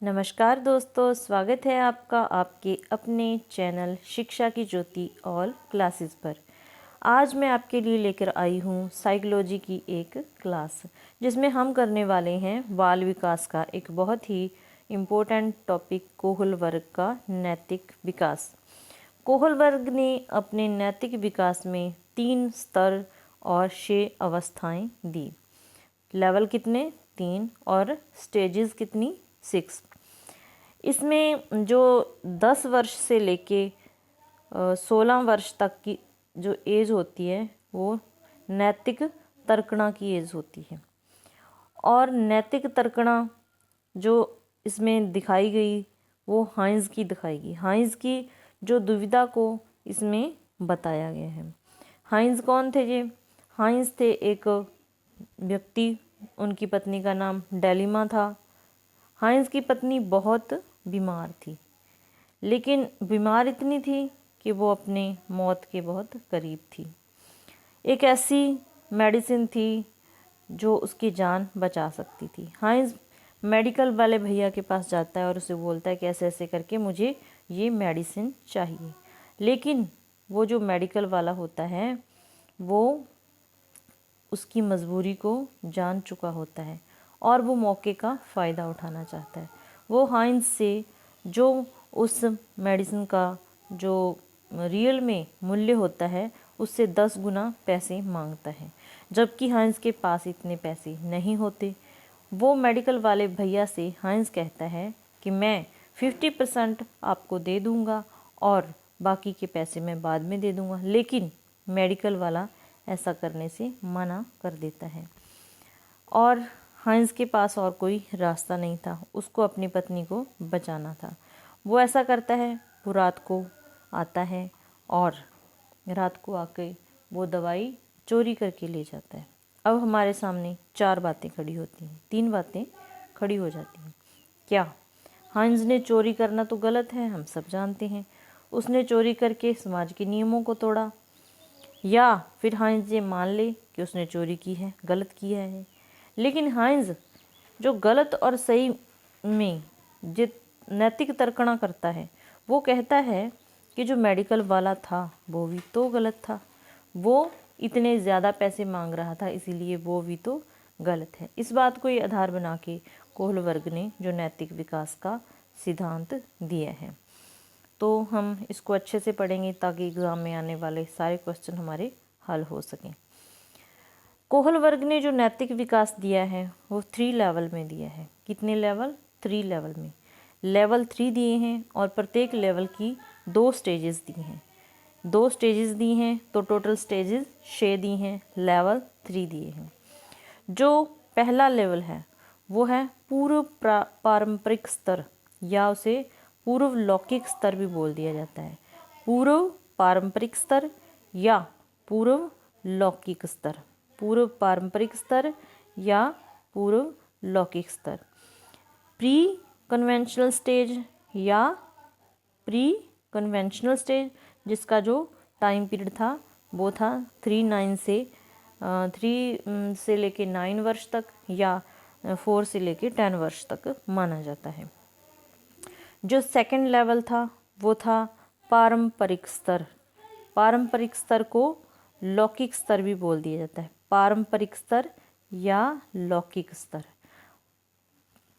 नमस्कार दोस्तों, स्वागत है आपका आपके अपने चैनल शिक्षा की ज्योति ऑल क्लासेस पर। आज मैं आपके लिए लेकर आई हूँ साइकोलॉजी की एक क्लास, जिसमें हम करने वाले हैं बाल विकास का एक बहुत ही इम्पोर्टेंट टॉपिक, कोहल वर्ग का नैतिक विकास। कोहल वर्ग ने अपने नैतिक विकास में 3 स्तर और 6 अवस्थाएं दी। लेवल कितने? 3 और स्टेजेस कितनी? 6। इसमें जो 10 वर्ष से लेके 16 वर्ष तक की जो एज होती है वो नैतिक तर्कणा की एज होती है। और नैतिक तर्कणा जो इसमें दिखाई गई वो हाइंज की दिखाई गई। हाइंज की जो दुविधा को इसमें बताया गया है। हाइंज कौन थे ये? हाइंज थे एक व्यक्ति, उनकी पत्नी का नाम डेलिमा था। हाइंज की पत्नी बहुत बीमार थी, लेकिन बीमार इतनी थी कि वो अपने मौत के बहुत करीब थी। एक ऐसी मेडिसिन थी जो उसकी जान बचा सकती थी। हाइंज मेडिकल वाले भैया के पास जाता है और उसे बोलता है कि ऐसे ऐसे करके मुझे ये मेडिसिन चाहिए। लेकिन वो जो मेडिकल वाला होता है वो उसकी मजबूरी को जान चुका होता है और वो मौके का फ़ायदा उठाना चाहता है। वो हाइंज से जो उस मेडिसिन का जो रियल में मूल्य होता है उससे 10 गुना पैसे मांगता है, जबकि हाइंज के पास इतने पैसे नहीं होते। वो मेडिकल वाले भैया से हाइंज कहता है कि मैं 50% आपको दे दूंगा और बाकी के पैसे मैं बाद में दे दूंगा। लेकिन मेडिकल वाला ऐसा करने से मना कर देता है और हाइंज के पास और कोई रास्ता नहीं था, उसको अपनी पत्नी को बचाना था। वो ऐसा करता है, वो रात को आता है और रात को आके वो दवाई चोरी करके ले जाता है। अब हमारे सामने 4 बातें खड़ी होती हैं, 3 बातें खड़ी हो जाती हैं। क्या? हाइंज ने चोरी करना तो गलत है, हम सब जानते हैं। उसने चोरी करके समाज के नियमों को तोड़ा। या फिर हाइंज ये मान ले कि उसने चोरी की है, गलत किया है। लेकिन हाइंज जो गलत और सही में जित नैतिक तर्कणा करता है, वो कहता है कि जो मेडिकल वाला था वो भी तो गलत था, वो इतने ज़्यादा पैसे मांग रहा था, इसीलिए वो भी तो गलत है। इस बात को ही आधार बना के कोहल वर्ग ने जो नैतिक विकास का सिद्धांत दिया है। तो हम इसको अच्छे से पढ़ेंगे ताकि एग्ज़ाम में आने वाले सारे क्वेश्चन हमारे हल हो सकें। कोहल वर्ग ने जो नैतिक विकास दिया है वो 3 लेवल में दिया है। कितने लेवल? 3 लेवल में। लेवल 3 दिए हैं और प्रत्येक लेवल की 2 स्टेजेस दी हैं। 2 स्टेजेस दी हैं तो टोटल स्टेजेस 6 दी हैं, लेवल 3 दिए हैं। जो पहला लेवल है वो है पूर्व पारंपरिक स्तर, या उसे पूर्व लौकिक स्तर भी बोल दिया जाता है। पूर्व पारंपरिक स्तर या पूर्व लौकिक स्तर। पूर्व पारंपरिक स्तर या पूर्व लौकिक स्तर। प्री कन्वेंशनल स्टेज या प्री कन्वेंशनल स्टेज, जिसका जो टाइम पीरियड था वो था 3 से लेके 9 वर्ष तक, या 4 से लेके 10 वर्ष तक माना जाता है। जो सेकंड लेवल था वो था पारंपरिक स्तर। पारंपरिक स्तर को लौकिक स्तर भी बोल दिया जाता है। पारंपरिक स्तर या लौकिक स्तर।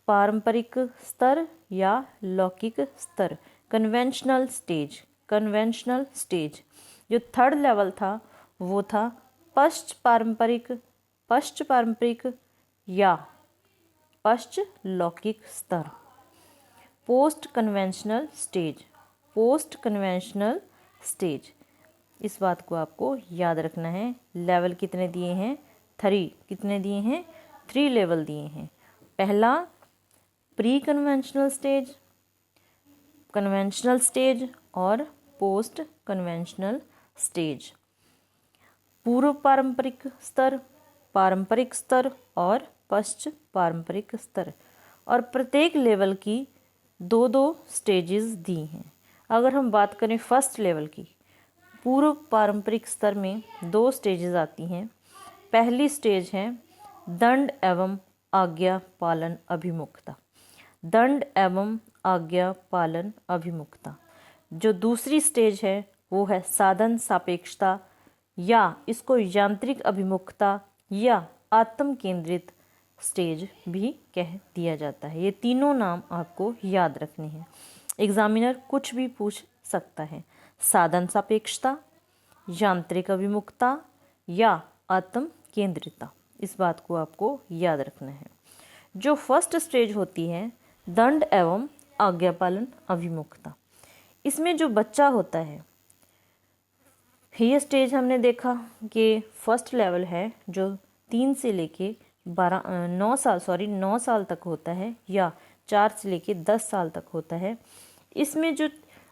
पारंपरिक स्तर या लौकिक स्तर। Conventional stage. Conventional stage. जो थर्ड लेवल था वो था पश्च पारंपरिक या पश्च लौकिक स्तर। Post conventional stage. Post conventional stage. इस बात को आपको याद रखना है। लेवल कितने दिए हैं? 3। कितने दिए हैं? 3 लेवल दिए हैं। पहला pre conventional stage, conventional stage और पोस्ट कन्वेंशनल स्टेज। पूर्व पारंपरिक स्तर, पारंपरिक स्तर और पश्च पारंपरिक स्तर। और प्रत्येक लेवल की 2-2 स्टेजेस दी हैं। अगर हम बात करें फर्स्ट लेवल की, पूर्व पारंपरिक स्तर में 2 स्टेजेस आती हैं। पहली स्टेज है दंड एवं आज्ञा पालन अभिमुखता। दंड एवं आज्ञा पालन अभिमुखता। जो दूसरी स्टेज है वो है साधन सापेक्षता, या इसको यांत्रिक अभिमुखता या आत्म केंद्रित स्टेज भी कह दिया जाता है। ये तीनों नाम आपको याद रखने हैं, एग्जामिनर कुछ भी पूछ सकता है। साधन सापेक्षता, यांत्रिक अभिमुखता या आत्म केंद्रिता, इस बात को आपको याद रखना है। जो फर्स्ट स्टेज होती है दंड एवं आज्ञा पालन अभिमुखता, इसमें जो बच्चा होता है, ये स्टेज हमने देखा कि फर्स्ट लेवल है जो 3 से लेके 9 साल तक होता है, या 4 से लेके 10 साल तक होता है। इसमें जो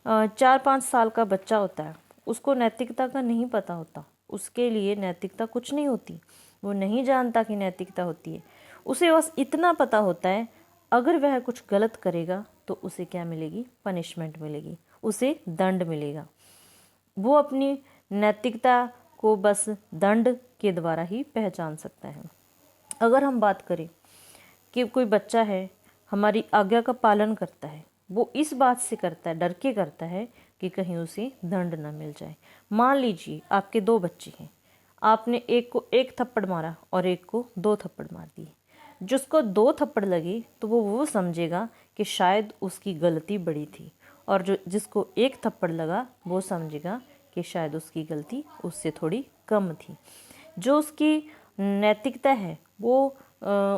4-5 साल का बच्चा होता है उसको नैतिकता का नहीं पता होता, उसके लिए नैतिकता कुछ नहीं होती, वो नहीं जानता कि नैतिकता होती है। उसे बस इतना पता होता है अगर वह कुछ गलत करेगा तो उसे क्या मिलेगी, पनिशमेंट मिलेगी, उसे दंड मिलेगा। वो अपनी नैतिकता को बस दंड के द्वारा ही पहचान सकता है। अगर हम बात करें कि कोई बच्चा है हमारी आज्ञा का पालन करता है, वो इस बात से करता है, डर के करता है कि कहीं उसे दंड न मिल जाए। मान लीजिए आपके 2 बच्चे हैं, आपने एक को 1 थप्पड़ मारा और एक को 2 थप्पड़ मार दिए। जिसको 2 थप्पड़ लगे तो वो समझेगा कि शायद उसकी गलती बड़ी थी, और जो जिसको 1 थप्पड़ लगा वो समझेगा कि शायद उसकी गलती उससे थोड़ी कम थी। जो उसकी नैतिकता है वो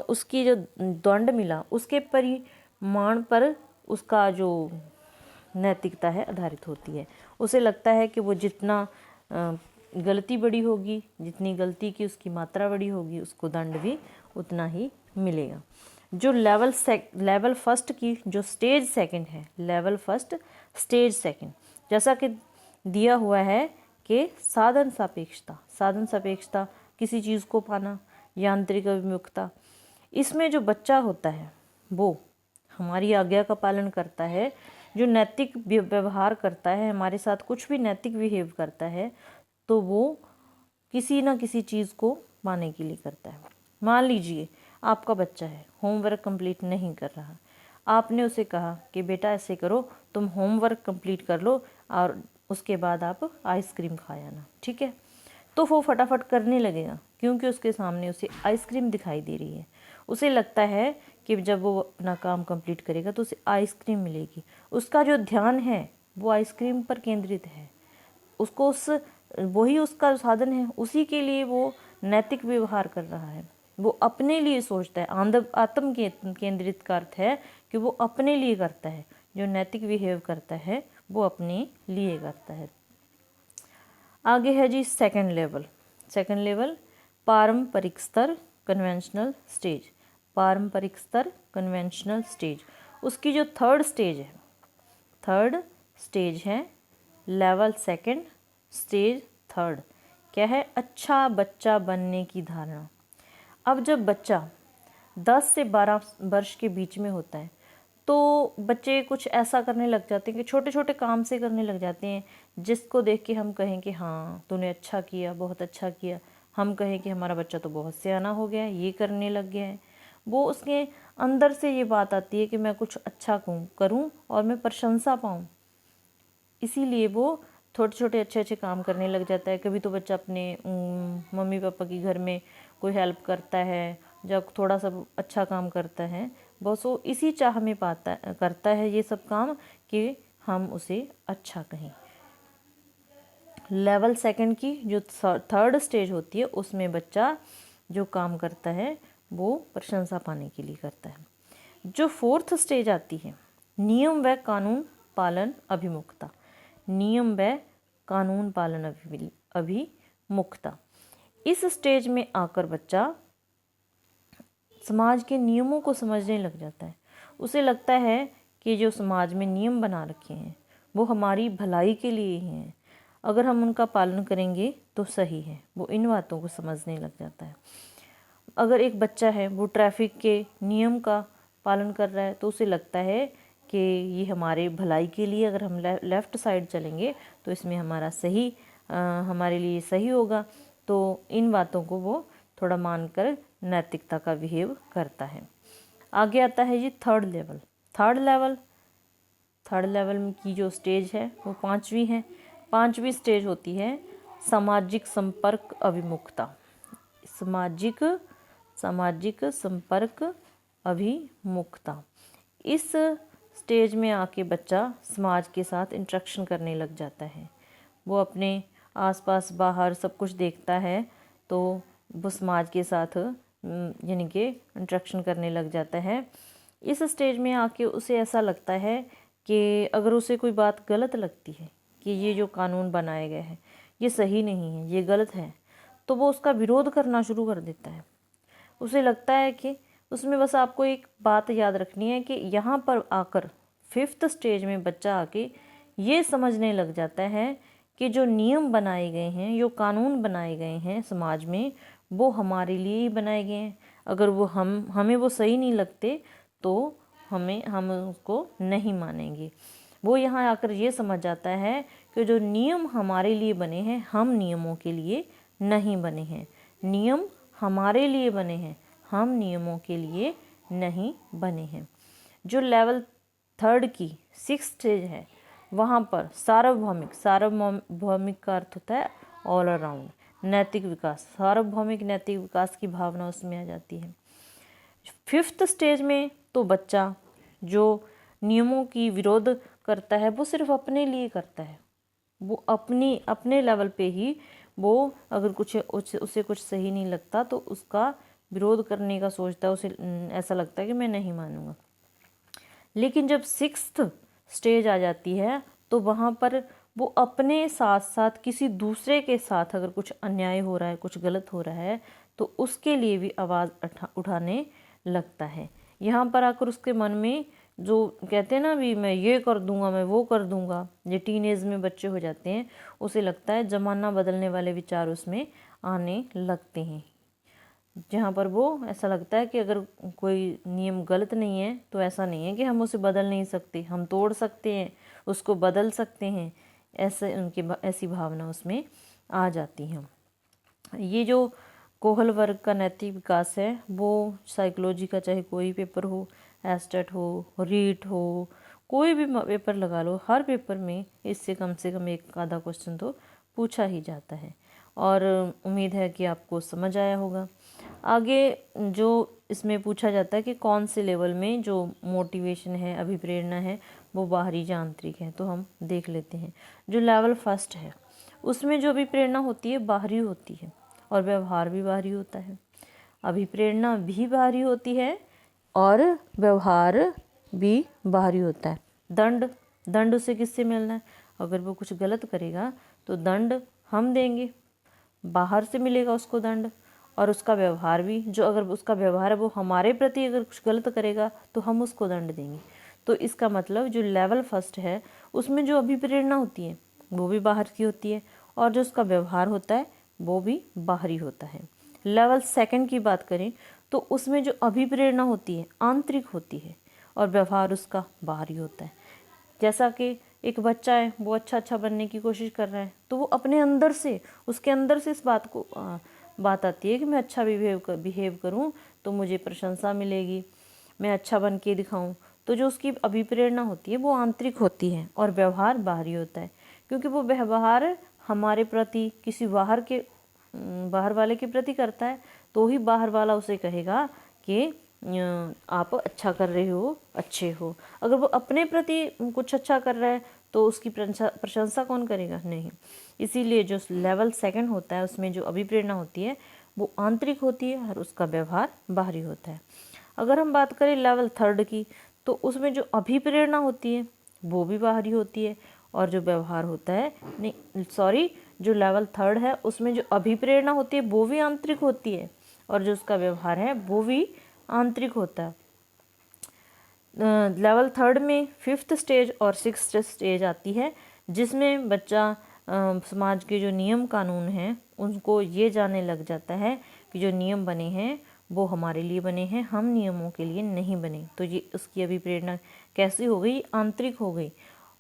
उसकी जो दंड मिला उसके परिमाण पर उसका जो नैतिकता है आधारित होती है। उसे लगता है कि वो जितना गलती बड़ी होगी, जितनी गलती की उसकी मात्रा बड़ी होगी, उसको दंड भी उतना ही मिलेगा। जो लेवल फर्स्ट की जो स्टेज सेकंड है, लेवल फर्स्ट स्टेज सेकंड, जैसा कि दिया हुआ है कि साधन सापेक्षता किसी चीज़ को पाना, यांत्रिक अभिमुखता, इसमें जो बच्चा होता है वो हमारी आज्ञा का पालन करता है, जो नैतिक व्यवहार करता है, हमारे साथ कुछ भी नैतिक बिहेव करता है, तो वो किसी ना किसी चीज़ को पाने के लिए करता है। मान लीजिए आपका बच्चा है, होमवर्क कंप्लीट नहीं कर रहा, आपने उसे कहा कि बेटा ऐसे करो, तुम होमवर्क कंप्लीट कर लो और उसके बाद आप आइसक्रीम खाया ना, ठीक है। तो वो फटाफट करने लगेगा क्योंकि उसके सामने उसे आइसक्रीम दिखाई दे रही है। उसे लगता है कि जब वो अपना काम कंप्लीट करेगा तो उसे आइसक्रीम मिलेगी। उसका जो ध्यान है वो आइसक्रीम पर केंद्रित है, उसको वही उसका साधन है, उसी के लिए वो नैतिक व्यवहार कर रहा है, वो अपने लिए सोचता है। आत्म केंद्रित का अर्थ है कि वो अपने लिए करता है, जो नैतिक बिहेव करता है वो अपने लिए करता है। आगे है जी सेकंड लेवल पारंपरिक स्तर कन्वेंशनल स्टेज। पारंपरिक स्तर कन्वेंशनल स्टेज, उसकी जो थर्ड स्टेज है लेवल सेकंड स्टेज थर्ड, क्या है, अच्छा बच्चा बनने की धारणा। अब जब बच्चा 10 से 12 वर्ष के बीच में होता है तो बच्चे कुछ ऐसा करने लग जाते हैं कि छोटे छोटे काम से करने लग जाते हैं जिसको देख के हम कहें कि हाँ तूने अच्छा किया, बहुत अच्छा किया। हम कहें कि हमारा बच्चा तो बहुत सियाना हो गया है, ये करने लग गया है। वो उसके अंदर से ये बात आती है कि मैं कुछ अच्छा करूं और मैं प्रशंसा पाऊं, इसीलिए वो छोटे छोटे अच्छे काम करने लग जाता है। कभी तो बच्चा अपने मम्मी पापा की घर में कोई हेल्प करता है, जब थोड़ा सा अच्छा काम करता है बस वो इसी चाह में करता है ये सब काम कि हम उसे अच्छा कहें। लेवल सेकंड की जो थर्ड स्टेज होती है उसमें बच्चा जो काम करता है वो प्रशंसा पाने के लिए करता है। जो फोर्थ स्टेज आती है नियम व कानून पालन अभिमुखता। नियम व कानून पालन अभिमुखता, इस स्टेज में आकर बच्चा समाज के नियमों को समझने लग जाता है। उसे लगता है कि जो समाज में नियम बना रखे हैं वो हमारी भलाई के लिए ही हैं, अगर हम उनका पालन करेंगे तो सही है। वो इन बातों को समझने लग जाता है। अगर एक बच्चा है वो ट्रैफिक के नियम का पालन कर रहा है तो उसे लगता है कि ये हमारे भलाई के लिए, अगर हम लेफ़्ट साइड चलेंगे तो इसमें हमारे लिए सही होगा। तो इन बातों को वो थोड़ा मानकर नैतिकता का बिहेव करता है। आगे आता है जी थर्ड लेवल। थर्ड लेवल की जो स्टेज है वो पांचवी है। पांचवी स्टेज होती है सामाजिक संपर्क अभिमुखता। सामाजिक संपर्क अभिमुखता। इस स्टेज में आके बच्चा समाज के साथ इंटरेक्शन करने लग जाता है। वो अपने आसपास बाहर सब कुछ देखता है तो वो समाज के साथ यानी कि इंटरेक्शन करने लग जाता है। इस स्टेज में आके उसे ऐसा लगता है कि अगर उसे कोई बात गलत लगती है कि ये जो कानून बनाए गए हैं ये सही नहीं है, ये गलत है, तो वो उसका विरोध करना शुरू कर देता है। उसे लगता है कि उसमें बस आपको एक बात याद रखनी है कि यहाँ पर आकर 5th स्टेज में बच्चा आके ये समझने लग जाता है कि जो नियम बनाए गए हैं, जो कानून बनाए गए हैं समाज में, वो हमारे लिए ही बनाए गए हैं। अगर वो हमें वो सही नहीं लगते तो हम उसको नहीं मानेंगे। वो यहाँ आकर ये समझ जाता है कि जो नियम हमारे लिए बने हैं, हम नियमों के लिए नहीं बने हैं। नियम हमारे लिए बने हैं, हम नियमों के लिए नहीं बने हैं। जो लेवल 3 की 6th स्टेज है वहाँ पर सार्वभौमिक का अर्थ होता है ऑल अराउंड, नैतिक विकास, सार्वभौमिक नैतिक विकास की भावना उसमें आ जाती है। 5th स्टेज में तो बच्चा जो नियमों की विरोध करता है वो सिर्फ अपने लिए करता है। वो अपने लेवल पे ही वो अगर उसे कुछ सही नहीं लगता तो उसका विरोध करने का सोचता है। उसे ऐसा लगता है कि मैं नहीं मानूंगा। लेकिन जब 6th स्टेज आ जाती है तो वहाँ पर वो अपने साथ साथ किसी दूसरे के साथ अगर कुछ अन्याय हो रहा है, कुछ गलत हो रहा है, तो उसके लिए भी आवाज़ उठाने लगता है। यहाँ पर आकर उसके मन में जो कहते हैं ना भी मैं ये कर दूंगा, मैं वो कर दूंगा, ये टीनेज में बच्चे हो जाते हैं, उसे लगता है ज़माना बदलने वाले विचार उसमें आने लगते हैं। जहाँ पर वो ऐसा लगता है कि अगर कोई नियम गलत नहीं है तो ऐसा नहीं है कि हम उसे बदल नहीं सकते, हम तोड़ सकते हैं, उसको बदल सकते हैं। ऐसी भावना उसमें आ जाती है। ये जो कोहल वर्ग का नैतिक विकास है वो साइकोलॉजी का चाहे कोई पेपर हो, एस्टेट हो, रीट हो, कोई भी पेपर लगा लो, हर पेपर में इससे कम से कम एक आधा क्वेश्चन तो पूछा ही जाता है। और उम्मीद है कि आपको समझ आया होगा। आगे जो इसमें पूछा जाता है कि कौन से लेवल में जो मोटिवेशन है, अभिप्रेरणा है, वो बाहरी या आंतरिक है, तो हम देख लेते हैं। जो लेवल 1 है उसमें जो अभिप्रेरणा होती है बाहरी होती है और व्यवहार भी बाहरी होता है। अभिप्रेरणा भी बाहरी होती है और व्यवहार भी बाहरी होता है। दंड उसे किससे मिलना है? अगर वो कुछ गलत करेगा तो दंड हम देंगे, बाहर से मिलेगा उसको दंड। और उसका व्यवहार भी, जो अगर उसका व्यवहार है वो हमारे प्रति अगर कुछ गलत करेगा तो हम उसको दंड देंगे। तो इसका मतलब जो लेवल 1 है उसमें जो अभिप्रेरणा होती है वो भी बाहर की होती है और जो उसका व्यवहार होता है वो भी बाहरी होता है। लेवल 2 की बात करें तो उसमें जो अभिप्रेरणा होती है आंतरिक होती है और व्यवहार उसका बाहरी होता है। जैसा कि एक बच्चा है, वो अच्छा बनने की कोशिश कर रहा है तो वो अपने अंदर से, उसके अंदर से इस बात आती है कि मैं अच्छा बिहेव करूं तो मुझे प्रशंसा मिलेगी, मैं अच्छा बन के दिखाऊं। तो जो उसकी अभिप्रेरणा होती है वो आंतरिक होती है और व्यवहार बाहरी होता है, क्योंकि वो व्यवहार हमारे प्रति किसी बाहर वाले के प्रति करता है तो ही बाहर वाला उसे कहेगा कि आप अच्छा कर रहे हो, अच्छे हो। अगर वो अपने प्रति कुछ अच्छा कर रहा है तो उसकी प्रशंसा कौन करेगा? नहीं। इसीलिए जो लेवल 2 होता है उसमें जो अभिप्रेरणा होती है वो आंतरिक होती है और उसका व्यवहार बाहरी होता है। अगर हम बात करें लेवल 3 की तो उसमें जो अभिप्रेरणा होती है वो भी बाहरी होती है और जो व्यवहार होता है जो लेवल 3 है उसमें जो अभिप्रेरणा होती है वो भी आंतरिक होती है और जो उसका व्यवहार है वो भी आंतरिक होता है। लेवल 3 में 5th स्टेज और 6th स्टेज आती है जिसमें बच्चा समाज के जो नियम कानून हैं उनको ये जानने लग जाता है कि जो नियम बने हैं वो हमारे लिए बने हैं, हम नियमों के लिए नहीं बने। तो ये उसकी अभिप्रेरणा कैसी हो गई? आंतरिक हो गई।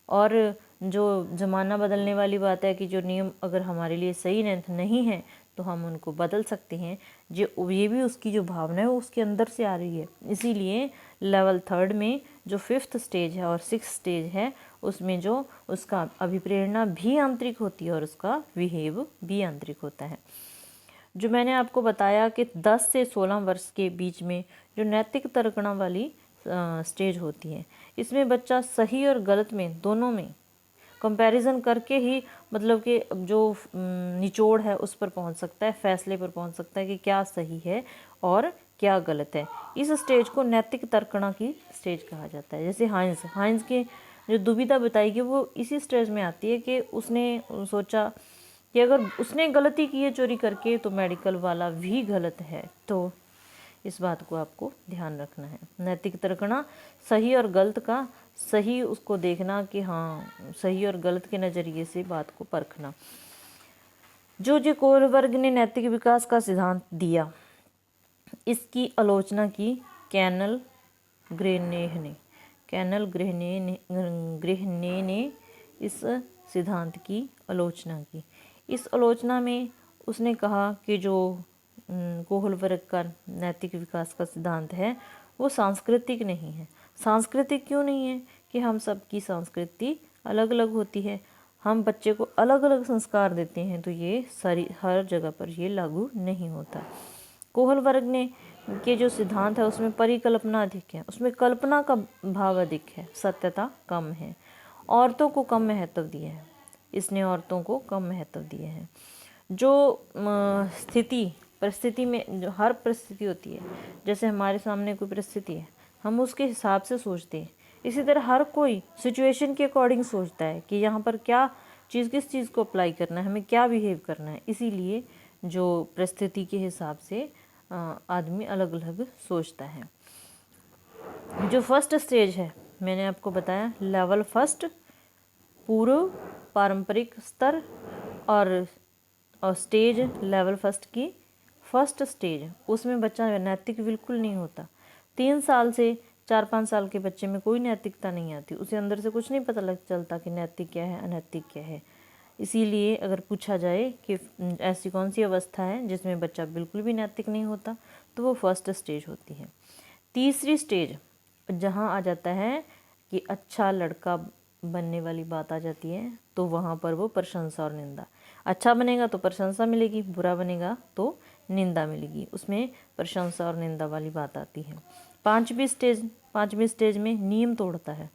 और जो ज़माना बदलने वाली बात है कि जो नियम अगर हमारे लिए सही नहीं है तो हम उनको बदल सकते हैं, ये भी उसकी जो भावना है वो उसके अंदर से आ रही है। इसीलिए लेवल 3 में जो 5th स्टेज है और 6th स्टेज है उसमें जो उसका अभिप्रेरणा भी आंतरिक होती है और उसका बिहेव भी आंतरिक होता है। जो मैंने आपको बताया कि 10 से 16 वर्ष के बीच में जो नैतिक तर्कणा वाली स्टेज होती है, इसमें बच्चा सही और गलत में दोनों में कंपैरिजन करके ही मतलब कि जो निचोड़ है उस पर पहुंच सकता है, फैसले पर पहुंच सकता है कि क्या सही है और क्या गलत है। इस स्टेज को नैतिक तर्कणा की स्टेज कहा जाता है। जैसे हाइंस की जो दुविधा बताएगी वो इसी स्टेज में आती है कि उसने सोचा कि अगर उसने गलती की है चोरी करके तो मेडिकल वाला भी गलत है। तो इस बात को आपको ध्यान रखना है। नैतिक तर्कणा सही और गलत का सही उसको देखना कि हाँ सही और गलत के नज़रिए से बात को परखना। जो कोहलबर्ग ने नैतिक विकास का सिद्धांत दिया, इसकी आलोचना की कैनल ग्रेहने ने इस सिद्धांत की आलोचना की। इस आलोचना में उसने कहा कि जो कोहलबर्ग का नैतिक विकास का सिद्धांत है वो सांस्कृतिक नहीं है। सांस्कृतिक क्यों नहीं है? कि हम सबकी संस्कृति अलग अलग होती है, हम बच्चे को अलग अलग संस्कार देते हैं, तो ये सारी हर जगह पर ये लागू नहीं होता। कोहलबर्ग ने के जो सिद्धांत है उसमें परिकल्पना अधिक है, उसमें कल्पना का भाव अधिक है, सत्यता कम है, औरतों को कम महत्व दिया है। इसने औरतों को कम महत्व दिए हैं। जो परिस्थिति में जो हर परिस्थिति होती है, जैसे हमारे सामने कोई परिस्थिति है हम उसके हिसाब से सोचते हैं, इसी तरह हर कोई सिचुएशन के अकॉर्डिंग सोचता है कि यहाँ पर क्या चीज़ किस चीज़ को अप्लाई करना है, हमें क्या बिहेव करना है। इसीलिए जो परिस्थिति के हिसाब से आदमी अलग अलग सोचता है। जो फर्स्ट स्टेज है मैंने आपको बताया लेवल फर्स्ट, पूर्व पारंपरिक स्तर, और स्टेज लेवल फर्स्ट की फर्स्ट स्टेज, उसमें बच्चा नैतिक बिल्कुल नहीं होता। 3 साल से 4-5 साल के बच्चे में कोई नैतिकता नहीं आती, उसे अंदर से कुछ नहीं पता चलता कि नैतिक क्या है अनैतिक क्या है। इसीलिए अगर पूछा जाए कि ऐसी कौन सी अवस्था है जिसमें बच्चा बिल्कुल भी नैतिक नहीं होता, तो वो फर्स्ट स्टेज होती है। तीसरी स्टेज जहाँ आ जाता है कि अच्छा लड़का बनने वाली बात आ जाती है, तो वहाँ पर वो प्रशंसा और निंदा, अच्छा बनेगा तो प्रशंसा मिलेगी, बुरा बनेगा तो निंदा मिलेगी, उसमें प्रशंसा और निंदा वाली बात आती है। पांचवी स्टेज में नियम तोड़ता है,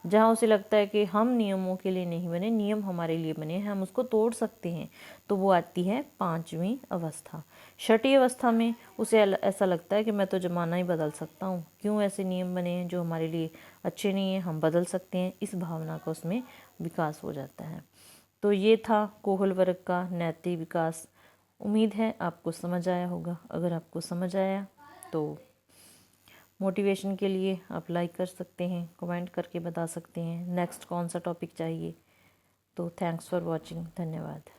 जहाँ उसे लगता है कि हम नियमों के लिए नहीं बने, नियम हमारे लिए बने हैं, हम उसको तोड़ सकते हैं, तो वो आती है 5वीं अवस्था। 6ठी अवस्था में उसे ऐसा लगता है कि मैं तो ज़माना ही बदल सकता हूँ, क्यों ऐसे नियम बने हैं जो हमारे लिए अच्छे नहीं हैं, हम बदल सकते हैं, इस भावना का उसमें विकास हो जाता है। तो ये था कोहलबर्ग का नैतिक विकास। उम्मीद है आपको समझ आया होगा। अगर आपको समझ आया तो मोटिवेशन के लिए आप लाइक कर सकते हैं, कमेंट करके बता सकते हैं नेक्स्ट कौन सा टॉपिक चाहिए। तो थैंक्स फॉर वॉचिंग, धन्यवाद।